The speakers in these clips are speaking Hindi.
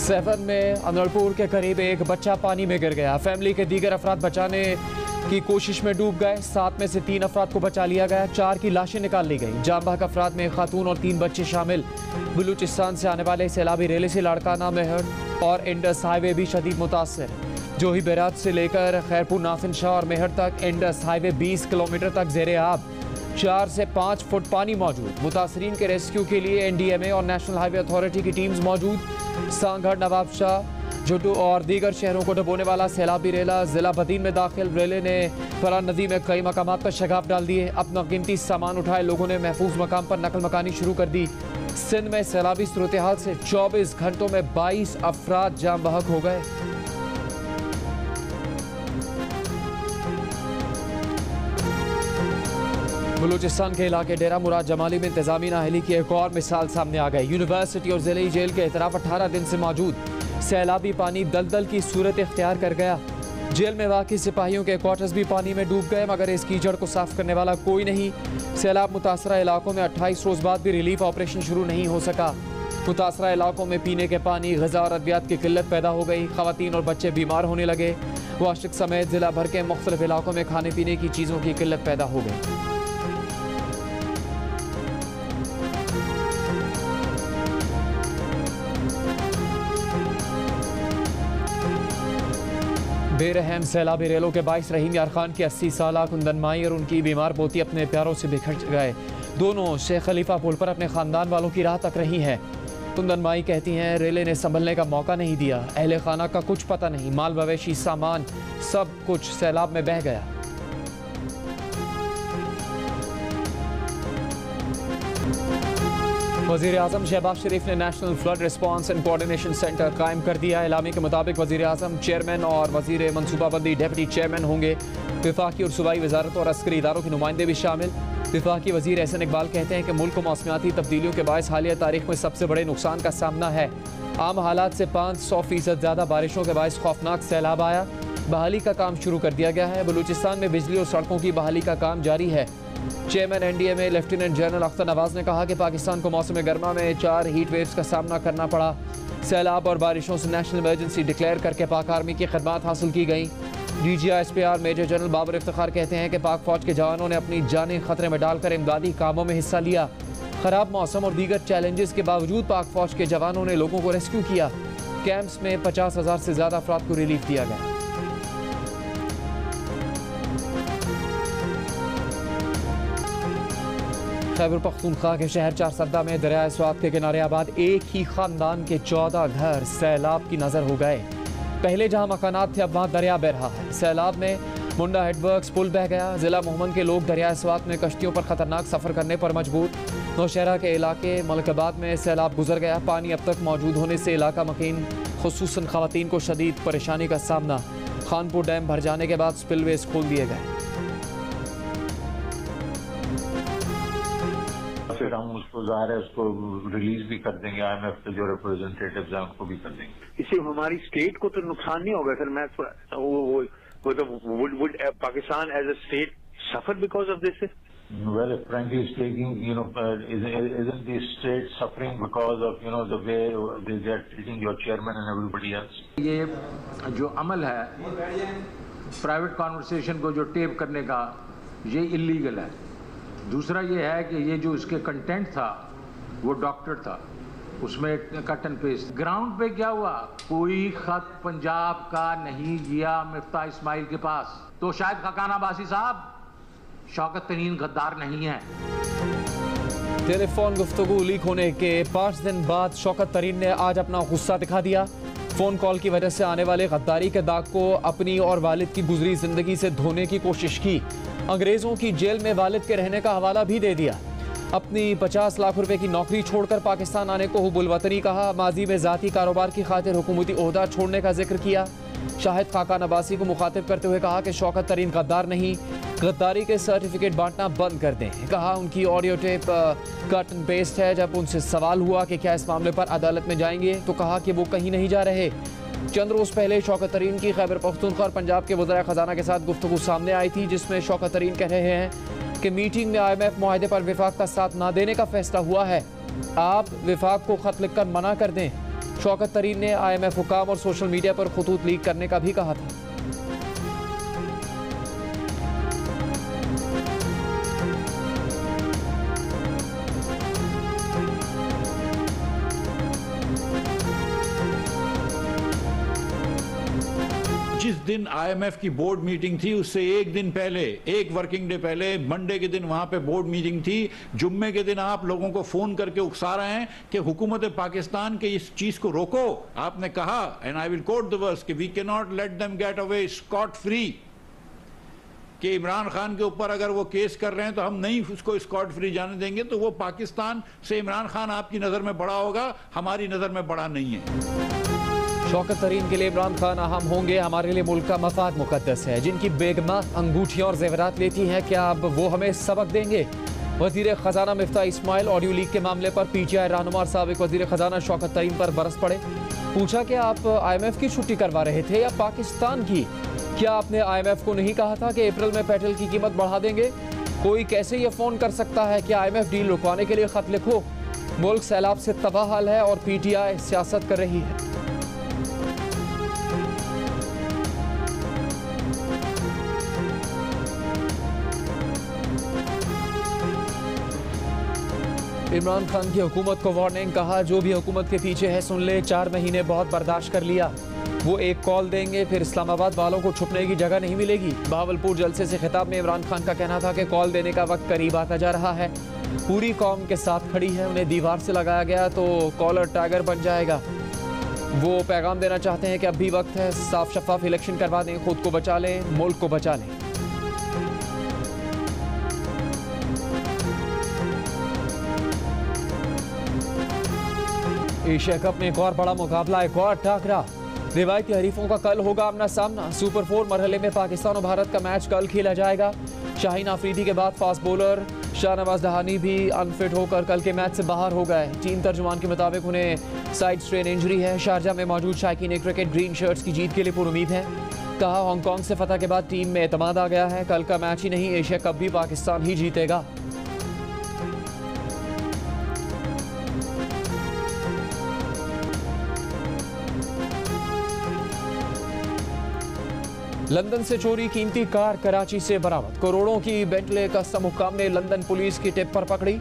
सेवन में अनलपुर के करीब एक बच्चा पानी में गिर गया। फैमिली के दीगर अफराद बचाने की कोशिश में डूब गए। 7 में से 3 अफराद को बचा लिया गया। 4 की लाशें निकाल ली गई। जाम बहक अफराद में खातून और 3 बच्चे शामिल। बलूचिस्तान से आने वाले सैलाबी रेले से लाड़काना, मेहर और इंडस हाईवे भी शदीद मुतासर। जोही बैराज से लेकर खैरपुर, नाफिन शाह और मेहर तक इंडस हाईवे 20 किलोमीटर तक जेरे आब। 4 से 5 फुट पानी मौजूद। मुतासरीन के रेस्क्यू के लिए NDMA और नेशनल हाईवे अथॉरिटी की टीम्स मौजूद। सांगढ़, नवाबशाह, झुड्डू और दीगर शहरों को डुबोने वाला सैलाबी रेला जिला बदीन में दाखिल। रेले ने फरान नदी में कई मकामात पर शगाफ डाल दिए। अपना कीमती सामान उठाए लोगों ने महफूज मकाम पर नकल मकानी शुरू कर दी। सिंध में सैलाबी सूरत हाल से 24 घंटों में 22 अफराद जाम बहक हो गए। बलूचिस्तान के इलाके डेरा मुराद जमाली में इंतजामी नाअहली की एक और मिसाल सामने आ गई। यूनिवर्सिटी और जिले जेल के एतराफ 18 दिन से मौजूद सैलाबी पानी दलदल की सूरत इख्तियार कर गया। जेल में वाक़ई सिपाहियों के क्वार्टर्स भी पानी में डूब गए, मगर इस कीचड़ को साफ करने वाला कोई नहीं। सैलाब मुतासरा इलाकों में 28 रोज बाद भी रिलीफ ऑपरेशन शुरू नहीं हो सका। मुतासरा इलाकों में पीने के पानी, ग़िज़ा और अद्वियात की किल्लत पैदा हो गई। ख़वातीन और बच्चे बीमार होने लगे। वाशिक समेत जिला भर के मुख्तलिफ इलाकों में खाने पीने की चीज़ों की किल्लत पैदा हो गई। बेरहम सैलाबी रेलों के बाइस रहीम यार खान की 80 साला कुंदन माई और उनकी बीमार पोती अपने प्यारों से बिखर गए। दोनों शेख खलीफा पुल पर अपने खानदान वालों की राह तक रही हैं। कुंदन माई कहती हैं, रेले ने संभलने का मौका नहीं दिया। अहले खाना का कुछ पता नहीं। माल मवेशी, सामान सब कुछ सैलाब में बह गया। वज़ीर आज़म शहबाज शरीफ ने national flood response and coordination centre कायम कर दिया। एलामी के मुताबिक वज़ीर आज़म चेयरमैन और वज़ीर मनसूबाबंदी डेप्टी चेयरमैन होंगे। वफाकी और सूबाई वजारत और अस्करी इदारों के नुमाइंदे भी शामिल। वफाकी वज़ीर एहसन इकबाल कहते हैं कि मुल्क को मौसमियाती तब्दीलियों के बायस हालिया तारीख में सबसे बड़े नुकसान का सामना है। आम हालात से 500% ज़्यादा बारिशों के बायस खौफनाक सैलाब आया। बहाली का काम शुरू कर दिया गया है। बलूचिस्तान में बिजली और सड़कों की बहाली का काम जारी है। Chairman NDMA lieutenant general Akhtar Nawaz ने कहा कि पाकिस्तान को मौसम गर्मा में 4 हीट वेव्स का सामना करना पड़ा। सैलाब और बारिशों से नेशनल इमरजेंसी डिक्लेयर करके पाक आर्मी की खदमात हासिल की गई। DGI-SPR major general Babar Iftikhar कहते हैं कि पाक फौज के जवानों ने अपनी जानें खतरे में डालकर इमदादी कामों में हिस्सा लिया। खराब मौसम और दीगर चैलेंजेस के बावजूद पाक फौज के जवानों ने लोगों को रेस्क्यू किया। कैंप्स में 50,000 से ज़्यादा अफराद को रिलीफ दिया गया। खैबर पख्तूनख्वा के शहर चारसद्दा में दरिया स्वात के किनारे आबाद एक ही खानदान के 14 घर सैलाब की नजर हो गए। पहले जहां मकानात थे, अब वहां दरिया बह रहा है। सैलाब में मुंडा हेडवर्क्स पुल बह गया। जिला मोहम्मद के लोग दरिया स्वात में कश्तियों पर खतरनाक सफर करने पर मजबूर। नौशहरा के इलाके मलकाबाद में सैलाब गुजर गया। पानी अब तक मौजूद होने से इलाका मकीन खुसूसन खवातीन को शदीद परेशानी का सामना। खानपुर डैम भर जाने के बाद स्पिलवेज खोल दिए गए। फिर हम उसको ज़ाहिर है उसको रिलीज भी कर देंगे। IMF के जो रिप्रेजेंटेटिव्स हैं उनको भी कर देंगे। इससे हमारी स्टेट को तो नुकसान नहीं होगा सर। मैं would Pakistan as a state suffer because of this? Well, frankly speaking, isn't the state suffering because of the way they are treating your chairman and everybody else? ये जो अमल है प्राइवेट कॉन्वर्सेशन को जो टेप करने का, ये इलीगल है। दूसरा ये है कि ये जो इसके कंटेंट था वो डॉक्टर था, उसमें कट एंड पेस्ट। ग्राउंड पे क्या हुआ? कोई खत पंजाब का नहीं गया मिफ्ता इस्माइल के पास। तो शायद खकाना बासी साहब शौकत तरीन गद्दार नहीं है। टेलीफोन गुफ्तगू लीक होने के 5 दिन बाद शौकत तरीन ने आज अपना गुस्सा दिखा दिया। फोन कॉल की वजह से आने वाले गद्दारी के दाग को अपनी और वालिद की गुजरी जिंदगी से धोने की कोशिश की। अंग्रेजों की जेल में वालिद के रहने का हवाला भी दे दिया। अपनी 50 लाख रुपए की नौकरी छोड़कर पाकिस्तान आने को हुबुल वतनी कहा। माजी में जाती कारोबार की खातिर हुकूमती ओहदा छोड़ने का जिक्र किया। शाहिद खाकान अब्बासी को मुखातिब करते हुए कहा कि शौकत तरीन गद्दार नहीं, गद्दारी के सर्टिफिकेट बांटना बंद कर दें। कहा उनकी audio tape cut and paste है। जब उनसे सवाल हुआ कि क्या इस मामले पर अदालत में जाएंगे तो कहा कि वो कहीं नहीं जा रहे। चंद रोज़ पहले शौकत तरीन की खैबर पख्तूनख्वा और पंजाब के वज़ीर ख़जाना के साथ गुफ्तगू सामने आई थी, जिसमें शौकत तरीन कह रहे हैं कि मीटिंग में IMF मुआहदे पर विफाक का साथ ना देने का फैसला हुआ है। आप विफाक को खत लिखकर मना कर दें। शौकत तरीन ने IMF हुकाम और सोशल मीडिया पर खतूत लीक करने का भी कहा था। जिस दिन IMF की बोर्ड मीटिंग थी उससे एक दिन पहले, एक वर्किंग डे पहले, मंडे के दिन वहां पे बोर्ड मीटिंग थी। जुम्मे के दिन आप लोगों को फोन करके उकसा रहे हैं कि हुकूमत पाकिस्तान के इस चीज को रोको। आपने कहा, and I will quote the verse, कि we can not let them get away scot free, कि इमरान खान के ऊपर अगर वो केस कर रहे हैं तो हम नहीं उसको स्कॉट फ्री जाने देंगे। तो वो पाकिस्तान से इमरान खान आपकी नजर में बड़ा होगा, हमारी नजर में बड़ा नहीं है। शौकत तरीन के लिए इमरान खान अहम होंगे, हमारे लिए मुल्क का मफाद मुकद्दस है। जिनकी बेगमा अंगूठियां और जेवरात लेती हैं, क्या अब वो हमें सबक देंगे? वजीर खजाना मिफ्ता इस्माइल ऑडियो लीक के मामले पर PTI रहनुमा और साबिक वजीर खजाना शौकत तरीन पर बरस पड़े। पूछा कि आप IMF की छुट्टी करवा रहे थे या पाकिस्तान की? क्या आपने IMF को नहीं कहा था कि अप्रैल में पेट्रोल की कीमत बढ़ा देंगे? कोई कैसे ये फोन कर सकता है कि IMF डील रुकवाने के लिए खत लिखो? मुल्क सैलाब से तबाह हाल है और PTI सियासत कर रही है। इमरान खान की हुकूमत को वार्निंग, कहा जो भी हुकूमत के पीछे है सुन ले, 4 महीने बहुत बर्दाश्त कर लिया। वो एक कॉल देंगे फिर इस्लामाबाद वालों को छुपने की जगह नहीं मिलेगी। बहावलपुर जलसे से खिताब में इमरान खान का कहना था कि कॉल देने का वक्त करीब आता जा रहा है, पूरी कौम के साथ खड़ी है, उन्हें दीवार से लगाया गया तो कॉलर टाइगर बन जाएगा। वो पैगाम देना चाहते हैं कि अब भी वक्त है, साफ शफाफ इलेक्शन करवा दें, खुद को बचा लें, मुल्क को बचा लें। एशिया कप में एक और बड़ा मुकाबला, एक और टाकरा। रिवायती हरीफों का कल होगा आमना सामना। सुपर 4 मरहले में पाकिस्तान और भारत का मैच कल खेला जाएगा। शाहीन आफरीदी के बाद फास्ट बॉलर शाहनवाज दहानी भी अनफिट होकर कल के मैच से बाहर हो गए। टीम तर्जुमान के मुताबिक उन्हें साइड स्ट्रेन इंजरी है। शारजा में मौजूद शायकीन क्रिकेट ग्रीन शर्ट्स की जीत के लिए पुरुमीद है। कहा, हांगकांग से फतह के बाद टीम में एतमाद आ गया है, कल का मैच ही नहीं एशिया कप भी पाकिस्तान ही जीतेगा। लंदन से चोरी कीमती कार कराची से बरामद। करोड़ों की बेंटले कस्टम हुक्काम ने लंदन पुलिस की टिप पर पकड़ी।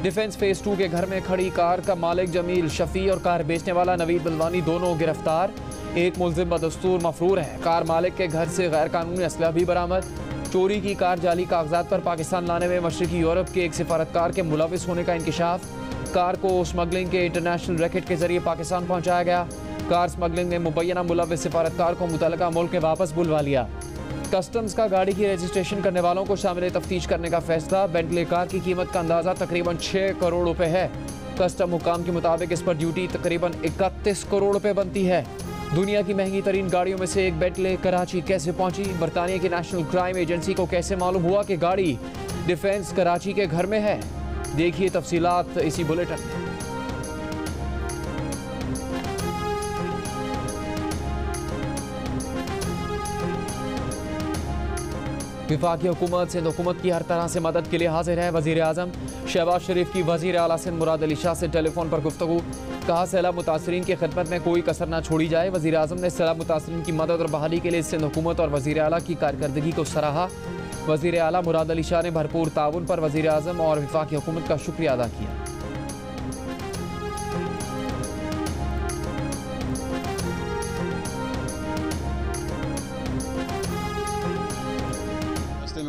डिफेंस फेज 2 के घर में खड़ी कार का मालिक जमील शफी और कार बेचने वाला नवीद बलवानी दोनों गिरफ्तार। एक मुल्जिम बदस्तूर मफरूर है। कार मालिक के घर से गैर कानूनी असलहा भी बरामद। चोरी की कार जाली कागजात पर पाकिस्तान लाने में मशरकी यूरोप के एक सिफारतकार के मुलविस होने का इंकिशाफ। कार को स्मगलिंग के इंटरनेशनल रैकेट के जरिए पाकिस्तान पहुंचाया गया। कार स्मगलिंग में मुबैना मुलविस सिफारतकार को मुतल्लिका मुल्क में वापस बुलवा लिया। कस्टम्स का गाड़ी की रजिस्ट्रेशन करने वालों को शामिल तफ्तीश करने का फैसला। बेंटले कार की कीमत का अंदाजा तकरीबन 6 करोड़ रुपए है। कस्टम हुकाम के मुताबिक इस पर ड्यूटी तकरीबन 31 करोड़ रुपए बनती है। दुनिया की महंगी तरीन गाड़ियों में से एक बेंटले कराची कैसे पहुंची? बरतानिया की नेशनल क्राइम एजेंसी को कैसे मालूम हुआ कि गाड़ी डिफेंस कराची के घर में है? देखिए तफसीलात इसी बुलेटिन में। विफाकी हुकूमत सिंध हुकूमत की हर तरह से मदद के लिए हाजिर है। वजीर आजम शहबाज शरीफ की वजीर आला सिंध मुराद अली शाह से टेलीफोन पर गुफ्तगू। कहा, सैलाब मुतासरीन की खिदमत में कोई कसर न छोड़ी जाए। वजीर आजम ने सैलाब मुतासरीन की मदद और बहाली के लिए सिंध हुकूमत और वजीर आला की कारकर्दगी को सराहा। वजीर आला मुराद अली शाह ने भरपूर ताउन पर वजीर आजम और विफाकी हुकूमत का शुक्रिया अदा किया।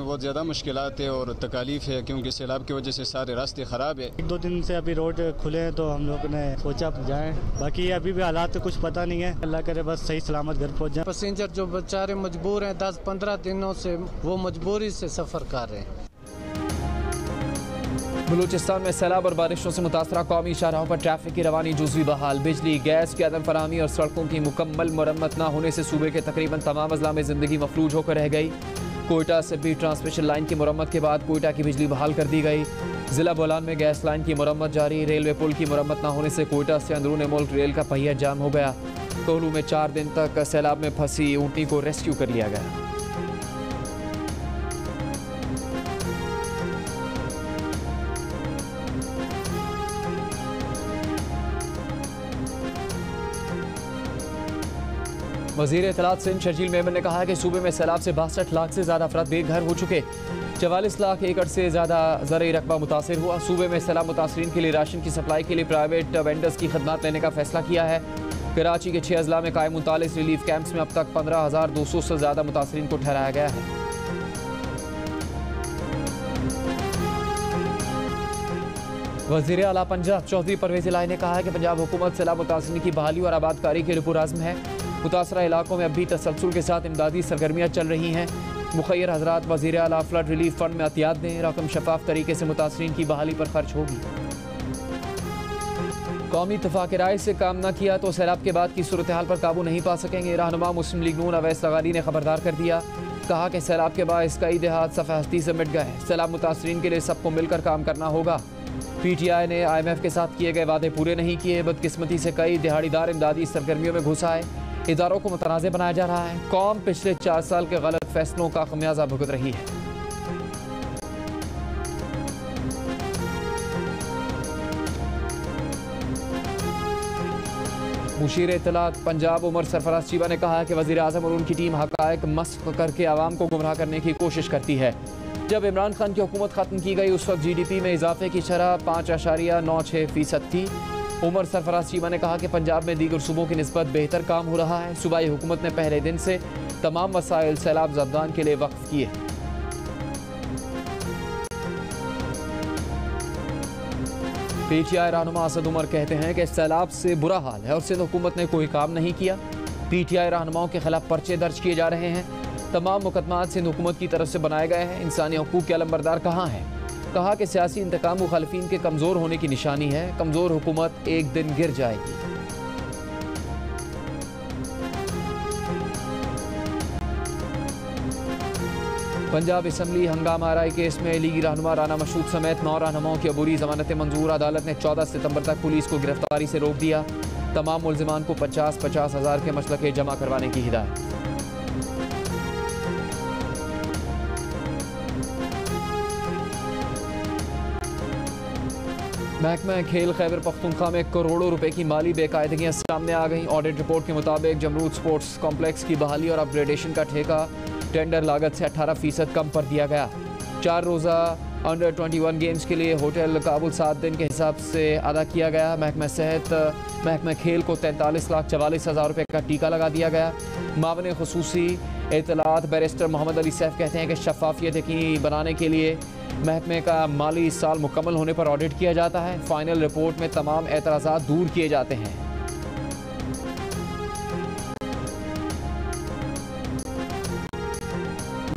बहुत ज़्यादा मुश्किलात है और तकालीफ है, क्योंकि सैलाब की वजह से सारे रास्ते ख़राब है। 1-2 दिन से अभी रोड खुले हैं तो हम लोग ने सोचा जाएं। बाकी अभी भी हालात तो कुछ पता नहीं है, अल्लाह करे बस सही सलामत घर पहुंच जाए। पैसेंजर जो बेचारे मजबूर हैं 10-15 दिनों से, वो मजबूरी से सफ़र कर रहे हैं। बलूचिस्तान में सैलाब और बारिशों से मुतासरा कौमी शाहराहों पर ट्रैफिक की रवानी जुज़वी बहाल। बिजली, गैस की अदम फराहमी और सड़कों की मुकम्मल मरम्मत न होने से सूबे के तकरीबन तमाम अज़ला में ज़िंदगी मफलूज होकर रह गई। कोयटा से भी ट्रांसमिशन लाइन की मुरम्मत के बाद कोयटा की बिजली बहाल कर दी गई। जिला बोलान में गैस लाइन की मुरम्मत जारी। रेलवे पुल की मुरम्मत न होने से कोयटा से अंदरून मुल्क रेल का पहिया जाम हो गया। कोहलू में 4 दिन तक सैलाब में फंसी ऊँटनी को रेस्क्यू कर लिया गया। वज़ीर इत्तलात सिंध शर्जील मेमन ने कहा है कि सूबे में सैलाब से 62 लाख से ज़्यादा अफराद बेघर हो चुके। 44 लाख एकड़ से ज़्यादा ज़रई रकबा मुतासिर हुआ। सूबे में सैलाब मुतासरीन के लिए राशन की सप्लाई के लिए प्राइवेट वेंडर्स की खदमात लेने का फैसला किया है। कराची के 6 अजला में कायम 39 रिलीफ कैंप्स में अब तक 15,200 से ज़्यादा मुतासरीन को ठहराया गया है। वज़ीर आला पंजाब चौधरी परवेज़ इलाही ने कहा है कि पंजाब हुकूमत सैलाब मुतासरीन की बहाली और आबादकारी के लिए पुरअज़्म है। मुतासरा इलाकों में अब भी तसलसल के साथ इमदादी सरगर्मियाँ चल रही हैं। मुखय्यर हज़रात वज़ीर आला फ्लड रिलीफ फंड में अतियात दें। रकम शफाफ तरीके से मुतासरीन की बहाली पर खर्च होगी। कौमी इत्तेफ़ाक़ राय से काम न किया तो सैलाब के बाद की सूरत हाल पर काबू नहीं पा सकेंगे। रहनुमा मुस्लिम लीग नून अवैस लगाली ने खबरदार कर दिया। कहा कि सैलाब के बाद कई देहात सफ़े हस्ती से मिट गए। सैलाब मुतासरीन के लिए सबको मिलकर काम करना होगा। PTI ने IMF के साथ किए गए वादे पूरे नहीं किए। बदकिस्मती से कई दिहाड़ीदार इमदादी सरगर्मियों में घुस आए। इदारों को मुतनाज़ बनाया जा रहा है। कौम पिछले 4 साल के गलत फैसलों का खमियाजा भुगत रही है। मुशीर इत्तलात पंजाब उमर सरफराज चीबा ने कहा कि वज़ीर आज़म और उनकी टीम हक़ाइक़ मस्ख़ करके आवाम को गुमराह करने की कोशिश करती है। जब इमरान खान की हुकूमत ख़त्म की गई उस वक्त GDP में इजाफे की शरह 5.96% थी। उमर सरफराज चीबा ने कहा कि पंजाब में दीगर सूबों की निस्बत बेहतर काम हो रहा है। सूबाई हुकूमत ने पहले दिन से तमाम वसाइल सैलाब ज़दगान के लिए वक्फ किए। PTI रहनुमा असद उमर कहते हैं कि सैलाब से बुरा हाल है और सिंध हुकूमत ने कोई काम नहीं किया। PTI रहनुमाओं के खिलाफ पर्चे दर्ज किए जा रहे हैं। तमाम मुकदमात सिंध हुकूमत की तरफ से बनाए गए हैं। इंसानी हकूक़ के अलंबरदार कहाँ हैं? कहा कि सियासी इंतकाम मुखालिफिन के कमज़ोर होने की निशानी है। कमज़ोर हुकूमत एक दिन गिर जाएगी। पंजाब असम्बली हंगामा आराई केस में लीगी रहनुमा राना मशहूद समेत 9 रहनुमाओं की अबूरी जमानत मंजूर। अदालत ने 14 सितंबर तक पुलिस को गिरफ्तारी से रोक दिया। तमाम मुल्जिमान को 50-50 हज़ार के मसलके जमा करवाने की हिदायत। महकमा खेल खैबर पख्तूनख्वा में करोड़ों रुपए की माली बेकायदगियां सामने आ गईं। ऑडिट रिपोर्ट के मुताबिक जमरूद स्पोर्ट्स कॉम्प्लेक्स की बहाली और अपग्रेडेशन का ठेका टेंडर लागत से 18% कम कर दिया गया। 4 रोज़ा अंडर 21 गेम्स के लिए होटल काबुल 7 दिन के हिसाब से अदा किया गया। महकमा सेहत महकमा खेल को 43,44,000 रुपये का टीका लगा दिया गया। मावन खुसूसी इत्तलात बैरिस्टर मोहम्मद अली सैफ कहते हैं कि शफाफियत यकीनी बनाने के लिए महकमे का माली साल मुकम्मल होने पर ऑडिट किया जाता है। फाइनल रिपोर्ट में तमाम एतराज़ात दूर किए जाते हैं।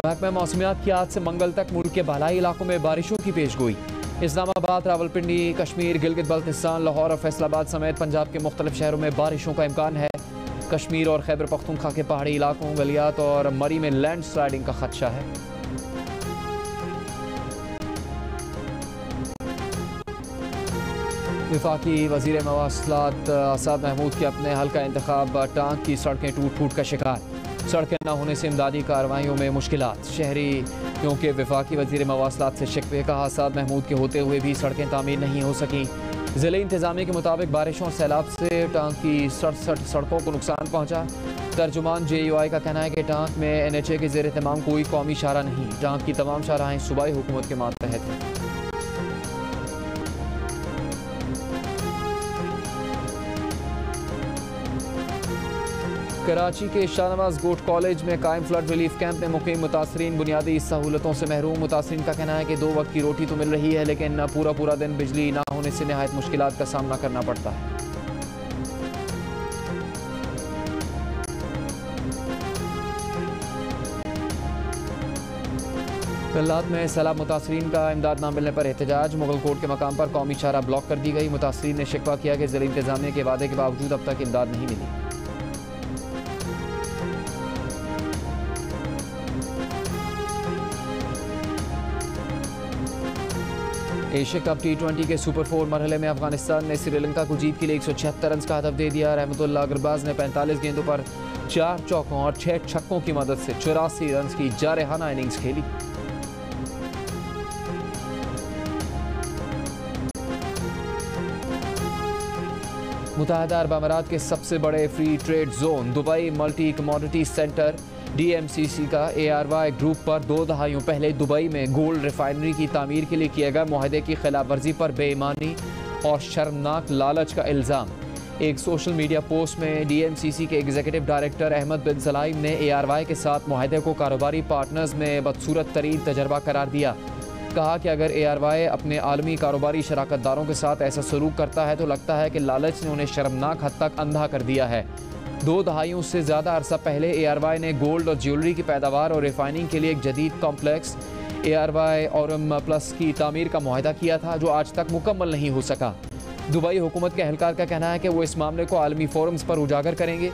महकमा मौसमियात की आज से मंगल तक मुल्क के बालाई इलाकों में बारिशों की पेशगोई। इस्लामाबाद, रावलपिंडी, कश्मीर, गिलगित बल्तिस्तान, लाहौर और फैसलाबाद समेत पंजाब के मुख्तलिफ शहरों में बारिशों का इम्कान है। कश्मीर और खैबर पख्तूनख्वा के पहाड़ी इलाकों, गलियात और मरी में लैंड स्लाइडिंग का खदशा है। वफाकी वज़ीर मवासलात आसाद महमूद के अपने हल्का इंतखाब टांग की सड़कें टूट फूट का शिकार। सड़कें न होने से इमदादी कार्रवाइयों में मुश्किलात। शहरी क्योंकि वफाकी वज़ीर मवासलात से शिकवे का आसाद महमूद के होते हुए भी सड़कें तामीर नहीं हो सकीं। ज़िले इंतज़ामिया के मुताबिक बारिशों और सैलाब से टांग की 67 सड़कों को नुकसान पहुँचा। तर्जुमान JUI का कहना है कि टांग में NHA के ज़ेर एहतमाम कोई कौमी शाहरा नहीं। टांग की तमाम शाहराएँ सूबाई हुकूमत के मातहत हैं। कराची के शाहनवाज गोट कॉलेज में कायम फ्लड रिलीफ कैंप में मुकीम मुतासरीन बुनियादी सहूलतों से महरूम। मुतासरीन का कहना है कि 2 वक्त की रोटी तो मिल रही है लेकिन पूरा दिन बिजली ना होने से नहायत मुश्किलात का सामना करना पड़ता है। कल्लात में सैलाब मुतासरीन का इमदाद न मिलने पर एहतजाज। मुगल कोर्ट के मकाम पर कौमी शाहरा ब्लॉक कर दी गई। मुतासरीन ने शिकवा किया कि ज़िला इंतज़ामिया के वादे के बावजूद अब तक इमदाद नहीं मिली। एशिया कप T20 के सुपर 4 मरहले में अफगानिस्तान ने श्रीलंका को जीत के लिए 176 रन का हदफ दे दिया। रहमतुल्लाह अगरबाज ने 45 गेंदों पर 4 चौकों और 6 छक्कों की मदद से 84 रन की जारहाना इनिंग्स खेली। मुत्तहदा अरब अमारात के सबसे बड़े free trade zone Dubai multi commodity centre DMCC का ARY ग्रुप पर 2 दहाइयों पहले दुबई में गोल्ड रिफाइनरी की तामीर के लिए किए गए मुआहदे की खिलाफ वर्जी पर बेईमानी और शर्मनाक लालच का इल्ज़ाम। एक सोशल मीडिया पोस्ट में DMCC के एग्जीक्यूटिव डायरेक्टर अहमद बिन सलाइम ने ARY के साथ मुआहदे को कारोबारी पार्टनर्स में बदसूरत तरीन तजर्बा करार दिया। कहा कि अगर ARY अपने आलमी कारोबारी शराकतदारों के साथ ऐसा सलूक करता है तो लगता है कि लालच ने उन्हें शर्मनाक हद तक अंधा कर दिया है। 2 दहाइयों से ज़्यादा अरसा पहले ARY ने गोल्ड और ज्वेलरी की पैदावार और रिफाइनिंग के लिए एक जदीद कॉम्प्लेक्स ARY ऑरम प्लस की तामीर का मुआहदा किया था, जो आज तक मुकम्मल नहीं हो सका। दुबई हुकूमत के एहलकार का कहना है कि वो इस मामले को आलमी फोरम्स पर उजागर करेंगे।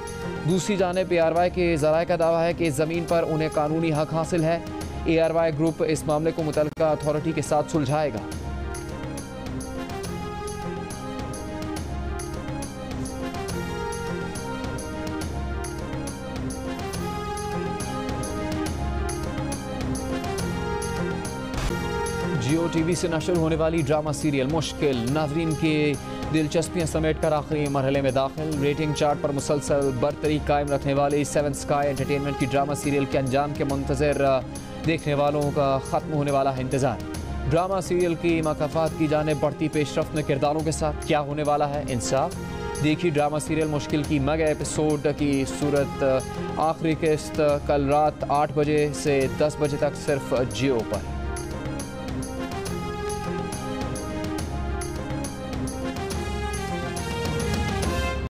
दूसरी जानिब ARY के ज़राए का दावा है कि इस ज़मीन पर उन्हें कानूनी हक हासिल है। ARY ग्रुप इस मामले को मुतल्लिका अथॉरिटी के साथ सुलझाएगा। जियो TV से नशर होने वाली ड्रामा सीरियल मुश्किल नाज़रीन की दिलचस्पियां समेट कर आखिरी मरहले में दाखिल। रेटिंग चार्ट पर मुसलसल बरतरी कायम रखने वाली 7 स्काई एंटरटेनमेंट की ड्रामा सीरियल के अंजाम के मुंतज़िर देखने वालों का ख़त्म होने वाला है इंतज़ार। ड्रामा सीरियल की मकाफात की जानिब बढ़ती पेशरफ्त में किरदारों के साथ क्या होने वाला है इंसाफ। देखिए ड्रामा सीरियल मुश्किल की मेगा एपिसोड की सूरत। आखिरी किस्त कल रात 8 बजे से 10 बजे तक सिर्फ जियो पर।